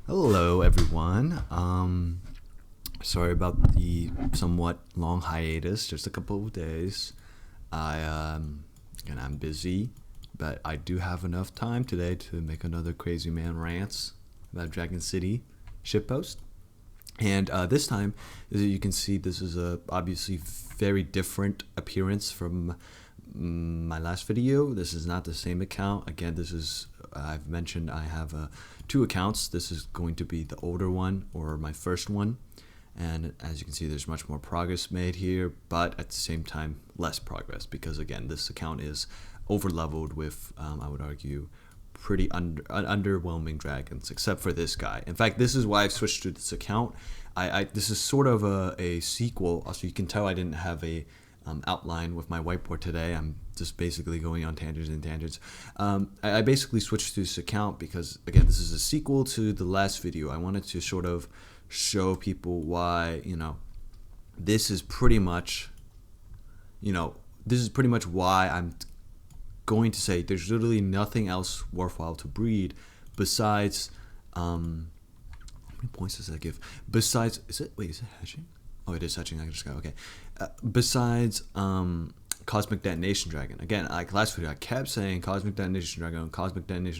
Hello, everyone. Sorry about the somewhat long hiatus, just a couple of days. I'm busy, but I do have enough time today to make another Crazy Man rants about Dragon City shitpost. And this time, as you can see, this is a obviously very different appearance from my last video. This is not the same account. Again, this is I've mentioned I have two accounts. This is going to be the older one, or my first one, and as you can see, there's much more progress made here, but at the same time less progress, because again, this account is over leveled with I would argue pretty underwhelming dragons, except for this guy. In fact, this is why I've switched to this account. This is sort of a sequel, so you can tell I didn't have a outline with my whiteboard today. I'm just basically going on tangents and tangents. I basically switched to this account because, again, this is a sequel to the last video. I wanted to sort of show people why, this is pretty much, why I'm going to say there's literally nothing else worthwhile to breed besides, how many points does that give? Besides, is it hatching? Oh, it is hatching. I just got, okay. Besides COSMIC Detonation Dragon. Again, like last video, I kept saying COSMIC Detonation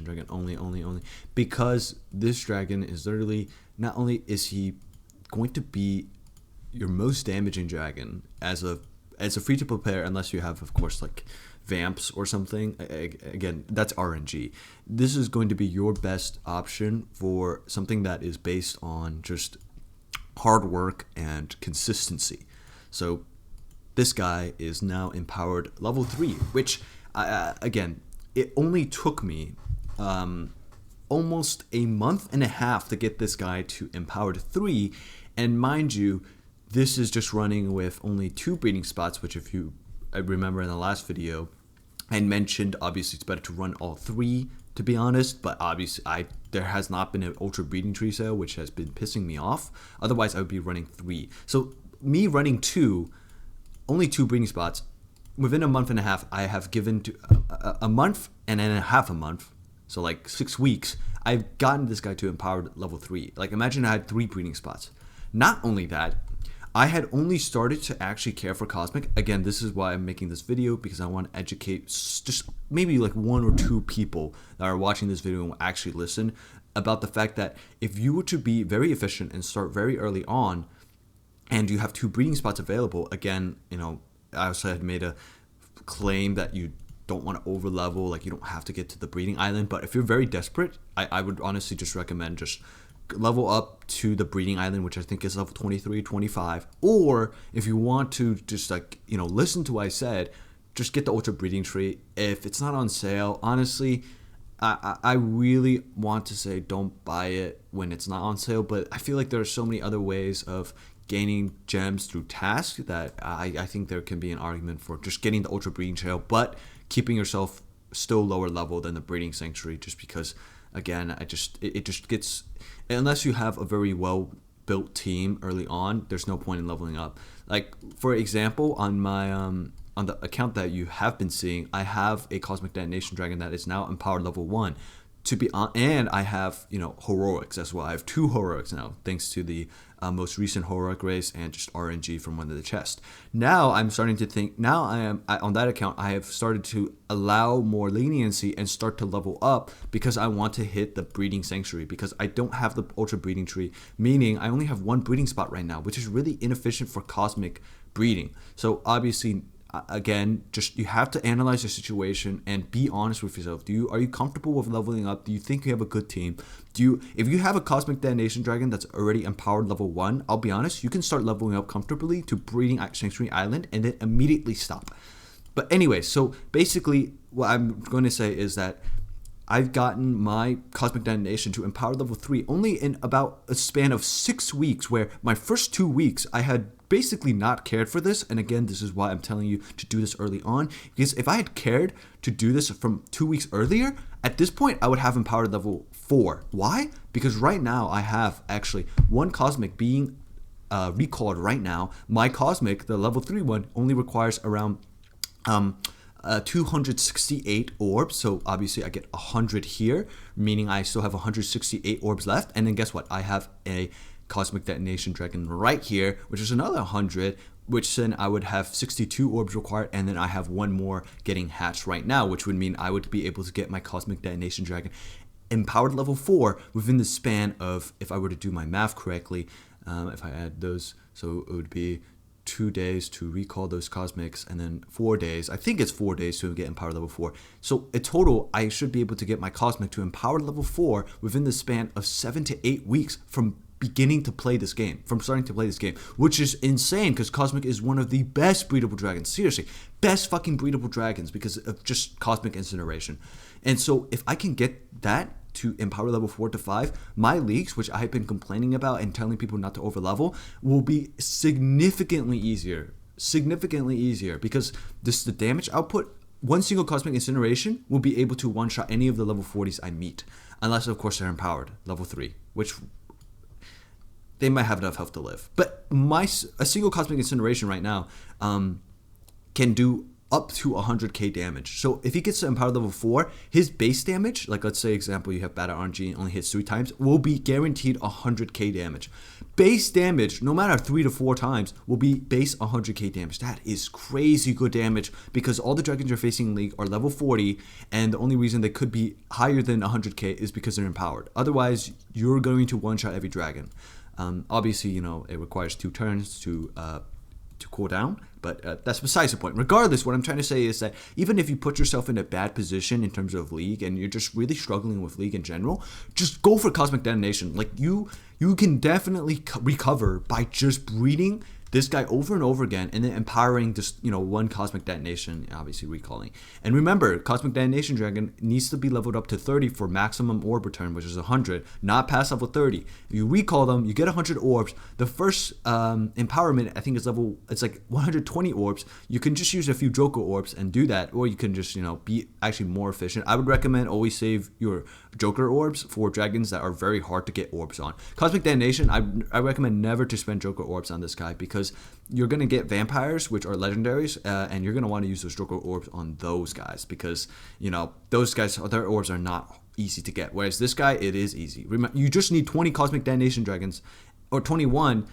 Dragon only, because this dragon is literally, not only is he going to be your most damaging dragon as a free-to-play player, unless you have, of course, like vamps or something. Again, that's RNG. This is going to be your best option for something that is based on just hard work and consistency. So this guy is now empowered level 3, which again, it only took me almost a month and a half to get this guy to empowered 3, and mind you, this is just running with only 2 breeding spots, which if you remember in the last video I mentioned, obviously it's better to run all 3, to be honest, but obviously there has not been an ultra breeding tree sale, which has been pissing me off. Otherwise I would be running 3. So me running only 2 breeding spots within a month and a half, I have given to a month and then a half a month, so like 6 weeks, I've gotten this guy to empowered level 3. Like, imagine I had 3 breeding spots. Not only that, I had only started to actually care for Cosmic. Again, this is why I'm making this video, because I want to educate just maybe like 1 or 2 people that are watching this video and will actually listen about the fact that if you were to be very efficient and start very early on, and you have 2 breeding spots available, again, I also had made a claim that you don't want to over level, like you don't have to get to the breeding island, but if you're very desperate, I would honestly just recommend just level up to the breeding island, which I think is level 23, 25, or if you want to just listen to what I said, just get the ultra breeding tree. If it's not on sale, honestly, I really want to say don't buy it when it's not on sale, but I feel like there are so many other ways of gaining gems through tasks that I think there can be an argument for just getting the ultra breeding trail, but keeping yourself still lower level than the breeding sanctuary, just because, again, it just gets, unless you have a very well built team early on, there's no point in leveling up. Like, for example, on my on the account that you have been seeing, I have a COSMIC Detonation Dragon that is now empowered level 1. And I have heroics as well. I have 2 heroics now, thanks to the most recent heroic race and just RNG from one of the chests. Now I'm starting to think. Now on that account, I have started to allow more leniency and start to level up, because I want to hit the breeding sanctuary, because I don't have the ultra breeding tree, meaning I only have 1 breeding spot right now, which is really inefficient for cosmic breeding. So obviously, again, just you have to analyze your situation and be honest with yourself. Are you comfortable with leveling up? Do you think you have a good team? If you have a COSMIC Detonation Dragon that's already empowered level 1, I'll be honest, you can start leveling up comfortably to breeding at Sanctuary Island and then immediately stop. But anyway, so basically what I'm going to say is that I've gotten my COSMIC Detonation to empower level 3 only in about a span of 6 weeks, where my first 2 weeks I had basically not cared for this. And again, this is why I'm telling you to do this early on, because if I had cared to do this from 2 weeks earlier, at this point I would have empowered level 4. Why? Because right now I have actually 1 Cosmic being recalled right now. My Cosmic, the level 3 one, only requires around 268 orbs. So obviously I get 100 here, meaning I still have 168 orbs left. And then guess what? I have a Cosmic Detonation Dragon right here, which is another 100, which then I would have 62 orbs required, and then I have one more getting hatched right now, which would mean I would be able to get my Cosmic Detonation Dragon empowered level 4 within the span of, if I were to do my math correctly, if I add those, so it would be 2 days to recall those cosmics, and then 4 days, I think it's 4 days to get empowered level 4. So in total, I should be able to get my cosmic to empowered level 4 within the span of 7 to 8 weeks from beginning to play this game, from starting to play this game, which is insane because Cosmic is one of the best breedable dragons. Seriously, best fucking breedable dragons because of just Cosmic Incineration. And so if I can get that to empower level 4 to 5, my leagues, which I've been complaining about and telling people not to overlevel, will be significantly easier because the damage output, one single Cosmic Incineration will be able to one-shot any of the level 40s I meet, unless of course they're empowered level 3, which they might have enough health to live. But a single Cosmic Incineration right now can do up to 100k damage. So if he gets to empowered level 4, his base damage, like let's say example you have Battle RNG and only hits 3 times, will be guaranteed 100k damage. Base damage, no matter 3 to 4 times, will be base 100k damage. That is crazy good damage because all the dragons you're facing in League are level 40, and the only reason they could be higher than 100k is because they're empowered. Otherwise, you're going to one-shot every dragon. Obviously, you know, it requires 2 turns to cool down, but that's besides the point. Regardless, what I'm trying to say is that even if you put yourself in a bad position in terms of League and you're just really struggling with League in general, just go for Cosmic Detonation. Like you can definitely recover by just breeding this guy over and over again and then empowering just, you know, one Cosmic Detonation, obviously recalling. And remember, Cosmic Detonation Dragon needs to be leveled up to 30 for maximum orb return, which is 100, not past level 30. If you recall them, you get 100 orbs. The first empowerment, I think, is it's like 120 orbs. You can just use a few Joker orbs and do that, or you can just, you know, be actually more efficient. I would recommend always save your Joker orbs for dragons that are very hard to get orbs on. Cosmic Detonation, I recommend never to spend Joker orbs on this guy because you're going to get vampires, which are legendaries, and you're going to want to use those Joker orbs on those guys because, you know, those guys, their orbs are not easy to get. Whereas this guy, it is easy. Remember, you just need 20 Cosmic Detonation Dragons, or 21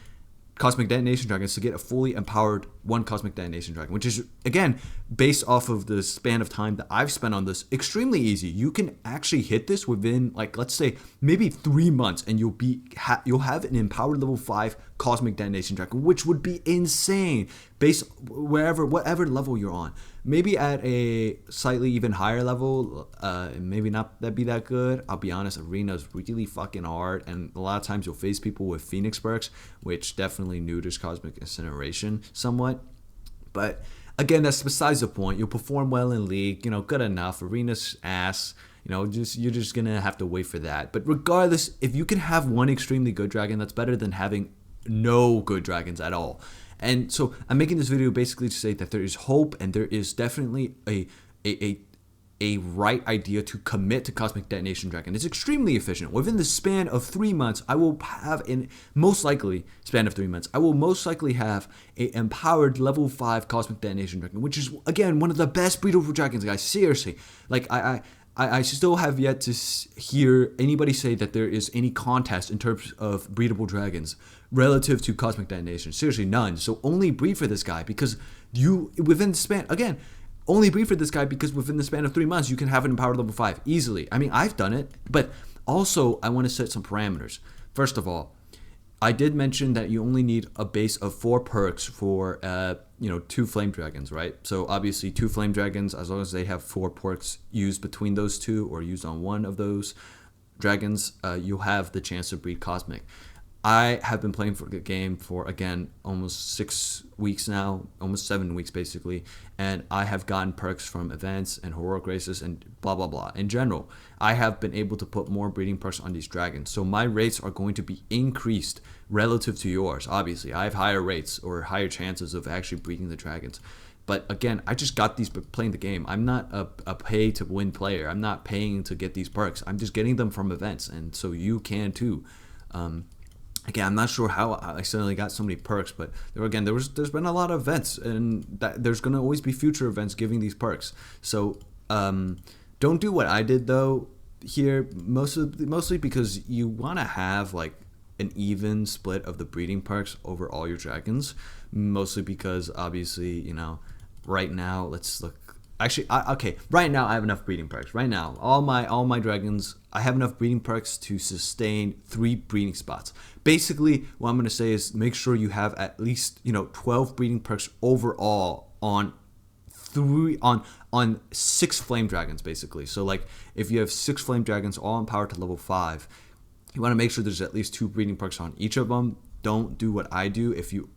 Cosmic Detonation Dragons to get a fully empowered one Cosmic Detonation Dragon, which is, again, based off of the span of time that I've spent on this, extremely easy. You can actually hit this within, like, let's say maybe 3 months, and you'll have an empowered level 5 Cosmic Detonation Dragon, which would be insane based whatever level you're on. Maybe at a slightly even higher level, maybe not that be that good. I'll be honest, arena is really fucking hard, and a lot of times you'll face people with Phoenix perks, which definitely neuters Cosmic Incineration somewhat. But again, that's besides the point. You'll perform well in League, you know, good enough. Arena's ass, you know, you're just gonna have to wait for that. But regardless, if you can have one extremely good dragon, that's better than having no good dragons at all. And so I'm making this video basically to say that there is hope, and there is definitely a right idea to commit to Cosmic Detonation Dragon. It's extremely efficient. Within the span of 3 months, I will have, most likely have a empowered level 5 Cosmic Detonation Dragon, which is, again, one of the best breedable dragons, guys. Seriously. Like, I still have yet to hear anybody say that there is any contest in terms of breedable dragons relative to Cosmic Detonation. Seriously, none. So only breed for this guy because within the span, again, only breed for this guy because within the span of 3 months, you can have an empowered level 5 easily. I mean, I've done it, but also I want to set some parameters. First of all, I did mention that you only need a base of 4 perks for, 2 flame dragons, right? So obviously 2 flame dragons, as long as they have 4 perks used between those 2 or used on one of those dragons, you'll have the chance to breed Cosmic. I have been playing for the game for, again, almost 6 weeks now, almost 7 weeks basically, and I have gotten perks from events and heroic races and blah, blah, blah. In general, I have been able to put more breeding perks on these dragons, so my rates are going to be increased relative to yours. Obviously, I have higher rates or higher chances of actually breeding the dragons. But again, I just got these playing the game. I'm not a pay-to-win player. I'm not paying to get these perks. I'm just getting them from events, and so you can too. Again, I'm not sure how I suddenly got so many perks, but there's been a lot of events, and that there's gonna always be future events giving these perks. So don't do what I did though here, mostly because you want to have like an even split of the breeding perks over all your dragons. Mostly because obviously, right now, let's look. Actually, okay. Right now, I have enough breeding perks. Right now, all my dragons, I have enough breeding perks to sustain 3 breeding spots. Basically, what I'm gonna say is make sure you have at least 12 breeding perks overall on 6 flame dragons. Basically, so like if you have 6 flame dragons all empowered to level 5, you want to make sure there's at least 2 breeding perks on each of them. Don't do what I do. If you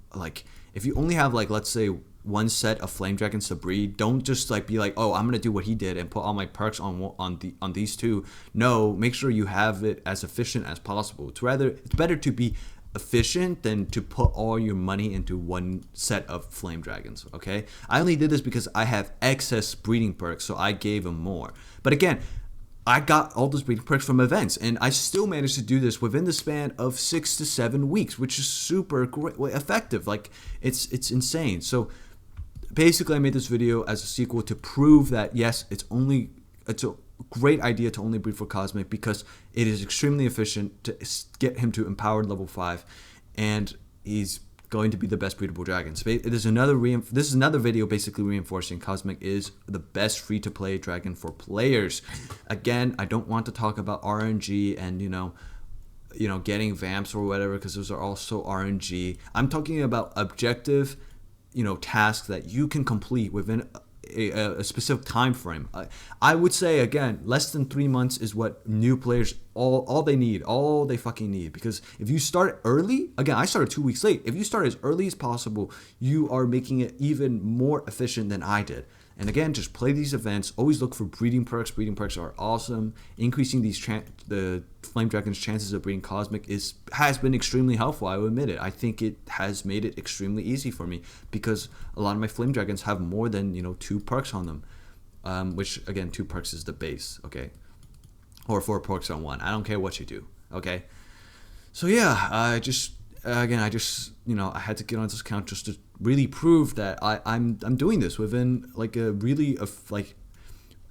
only have like, let's say, one set of flame dragons to breed, don't just like be like, oh, I'm gonna do what he did and put all my perks on these 2. No, make sure you have it as efficient as possible. It's better to be efficient than to put all your money into one set of flame dragons. Okay, I only did this because I have excess breeding perks, so I gave him more. But again, I got all those breeding perks from events, and I still managed to do this within the span of 6 to 7 weeks, which is super great, effective. Like it's insane. So basically, I made this video as a sequel to prove that yes, it's a great idea to only breed for Cosmic because it is extremely efficient to get him to empowered level 5, and he's going to be the best breedable dragon. So this is another video basically reinforcing Cosmic is the best free-to-play dragon for players. Again, I don't want to talk about RNG and getting vamps or whatever, because those are also RNG. I'm talking about objective tasks that you can complete within a specific time frame. I would say, again, less than 3 months is what new players all they fucking need. Because if you start early, again, I started 2 weeks late. If you start as early as possible, you are making it even more efficient than I did. And again, just play these events. Always look for breeding perks. Breeding perks are awesome. Increasing the Flame Dragon's chances of breeding Cosmic has been extremely helpful. I will admit it. I think it has made it extremely easy for me because a lot of my Flame Dragons have more than 2 perks on them, which again, 2 perks is the base, okay, or 4 perks on 1. I don't care what you do, okay. So yeah, I just I had to get on this account just to really prove that I'm doing this within like a really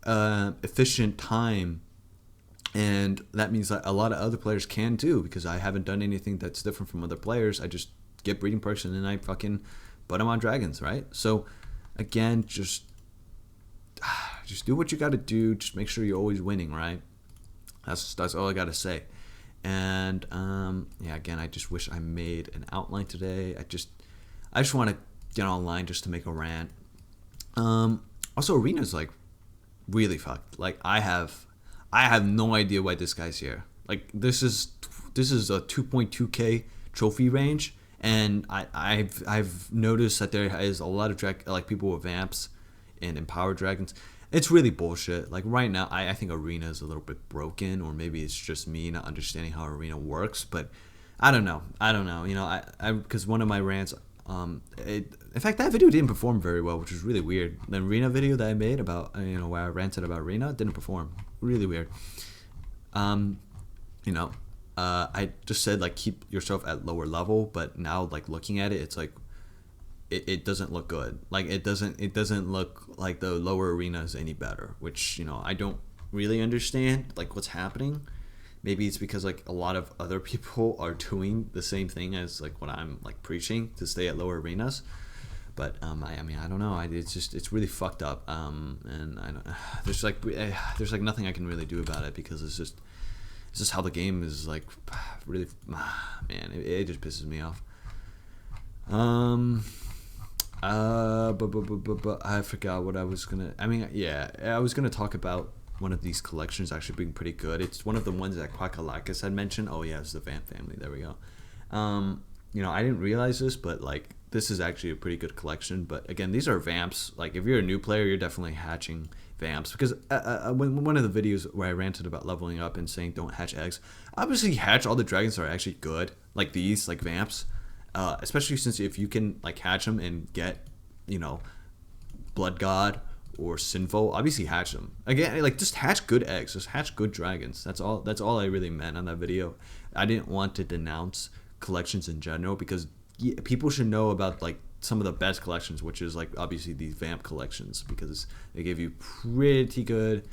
efficient time, and that means that a lot of other players can too, because I haven't done anything that's different from other players. I just get breeding perks and then I fucking put them on dragons, right? So again, just do what you got to do. Just make sure you're always winning, right? That's all I got to say. And yeah, again, I just wish I made an outline today. I just want to get online just to make a rant. Also, Arena's like really fucked. Like I have no idea why this guy's here. Like this is a 2.2k trophy range, and I've noticed that there is a lot of people with vamps and empowered dragons. It's really bullshit. Like right now, I think Arena is a little bit broken, or maybe it's just me not understanding how Arena works. But I don't know. Because one of my rants, in fact, that video didn't perform very well, which was really weird. The Arena video that I made about where I ranted about Arena didn't perform. Really weird. I just said like keep yourself at lower level, but now like looking at it, it's like it doesn't look good. Like it doesn't look like the lower arena is any better, which I don't really understand like what's happening. Maybe it's because like a lot of other people are doing the same thing as like what I'm like preaching to stay at lower arenas. But I don't know. It's really fucked up. And I don't. There's like nothing I can really do about it, because it's just how the game is like. Really, man, it just pisses me off. But I forgot what I was gonna. I was gonna talk about one of these collections actually being pretty good. It's one of the ones that Quackalakis had mentioned. Oh yeah, it's the Vamp family. There we go. I didn't realize this, but like this is actually a pretty good collection. But again, these are vamps. Like if you're a new player, you're definitely hatching vamps, because when one of the videos where I ranted about leveling up and saying don't hatch eggs, obviously hatch all the dragons that are actually good, like these, like vamps. Especially since if you can like hatch them and get, Blood God or Sinful, obviously hatch them. Again, like just hatch good eggs, just hatch good dragons. That's all I really meant on that video. I didn't want to denounce collections in general, because people should know about like some of the best collections, which is like obviously these vamp collections, because they give you pretty good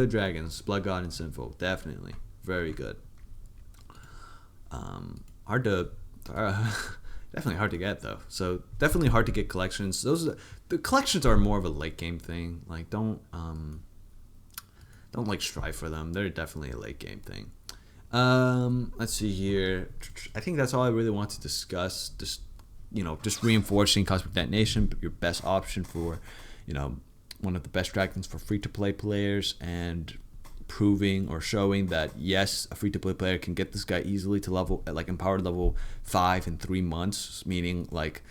dragons. Blood God and Sinful, definitely very good. Hard to definitely hard to get though. So definitely hard to get collections. The collections are more of a late game thing. Like don't like strive for them. They're definitely a late game thing. Let's see here. I think that's all I really want to discuss. Just reinforcing Cosmic Detonation, your best option for, one of the best dragons for free-to-play players, and proving or showing that yes, a free-to-play player can get this guy easily to level, like empowered level 5 in 3 months, meaning like,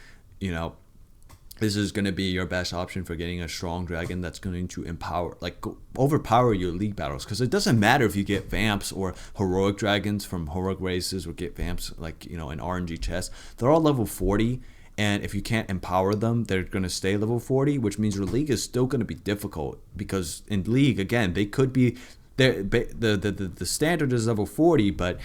this is going to be your best option for getting a strong dragon that's going to empower, like overpower your league battles. Because it doesn't matter if you get vamps or heroic dragons from heroic races, or get vamps like, an RNG chest. They're all level 40. And if you can't empower them, they're going to stay level 40, which means your league is still going to be difficult. Because in league, again, they could be, the standard is level 40, but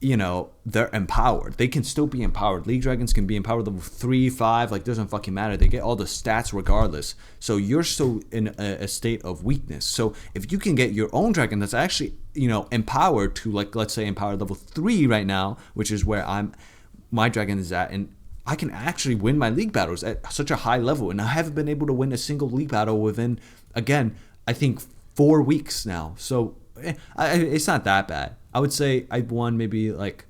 they're empowered. They can still be empowered. League dragons can be empowered level 3, 5. Like, doesn't fucking matter. They get all the stats regardless. So you're still in a state of weakness. So if you can get your own dragon that's actually, empowered to, like, let's say empowered level 3 right now, which is where my dragon is at, and I can actually win my league battles at such a high level. And I haven't been able to win a single league battle within, again, I think 4 weeks now. So it's not that bad. I would say I won maybe like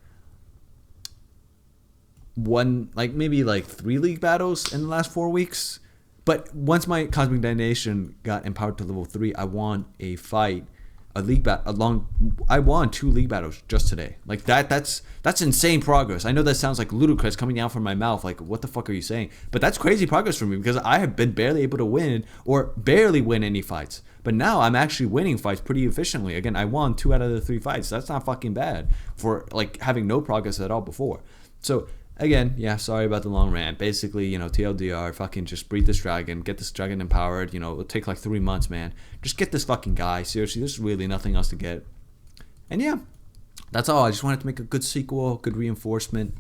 3 league battles in the last 4 weeks. But once my Cosmic Detonation got empowered to level 3, I won a fight, I won 2 league battles just today. Like that's insane progress. I know that sounds like ludicrous coming out from my mouth. Like, what the fuck are you saying? But that's crazy progress for me, because I have been barely able to win or barely win any fights. But now I'm actually winning fights pretty efficiently. Again, I won 2 out of the 3 fights. That's not fucking bad for like having no progress at all before. So again, yeah, sorry about the long rant. Basically, TLDR, fucking just breed this dragon, get this dragon empowered. It'll take like 3 months, man. Just get this fucking guy. Seriously, there's really nothing else to get. And yeah, that's all. I just wanted to make a good sequel, good reinforcement.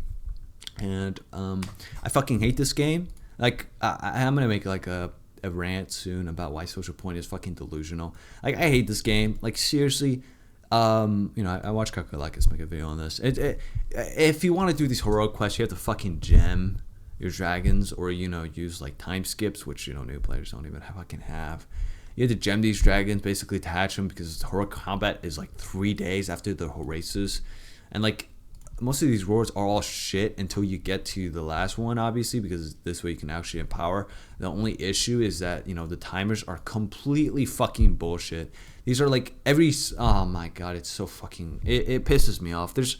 And I fucking hate this game. Like, I'm gonna make like a rant soon about why Social Point is fucking delusional. Like, I hate this game. Like, seriously. I watched Kakalakis make a video on this. If you want to do these heroic quests, you have to fucking gem your dragons, or use like time skips, which new players don't even fucking have. You have to gem these dragons, basically attach them, because heroic combat is like 3 days after the races, and like most of these rewards are all shit until you get to the last one, obviously, because this way you can actually empower. The only issue is that the timers are completely fucking bullshit. These are like oh my god, it's so fucking, it pisses me off. There's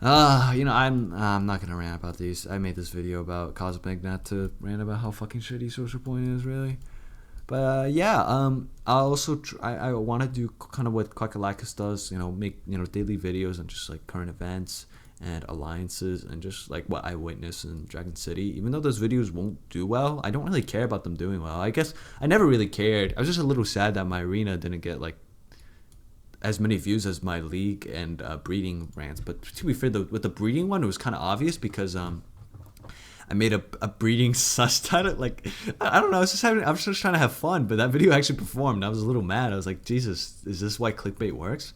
I'm not gonna rant about these. I made this video about Cosmic, not to rant about how fucking shitty Social Point is, really. But I also I want to do kind of what Kakalakis does, make daily videos on just like current events and alliances, and just like what I witnessed in Dragon City. Even though those videos won't do well, I don't really care about them doing well. I guess I never really cared. I was just a little sad that my arena didn't get like as many views as my league and breeding rants. But to be fair, with the breeding one, it was kind of obvious, because I made a breeding sus title. Like, I don't know, I was just trying to have fun, but that video actually performed. I was a little mad. I was like, Jesus, is this why clickbait works?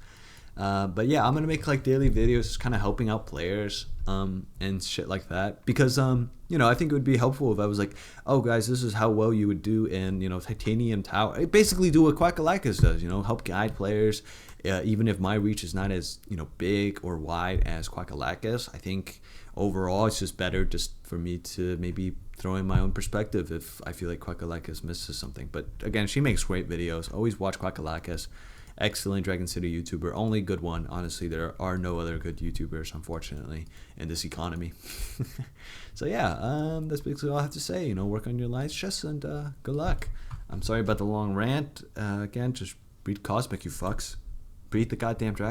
But yeah, I'm gonna make like daily videos, just kind of helping out players and shit like that, because I think it would be helpful if I was like, oh guys, this is how well you would do in Titanium Tower. I basically do what Quackalacus does, help guide players. Even if my reach is not as big or wide as Quackalacus, I think overall it's just better just for me to maybe throw in my own perspective if I feel like Quackalacus misses something. But again, she makes great videos. Always watch Quackalacus. Excellent Dragon City YouTuber. Only good one. Honestly, there are no other good YouTubers, unfortunately, in this economy. So yeah, that's basically all I have to say. Work on your lines, chess, and good luck. I'm sorry about the long rant. Again, just breed Cosmic, you fucks. Breed the goddamn dragon.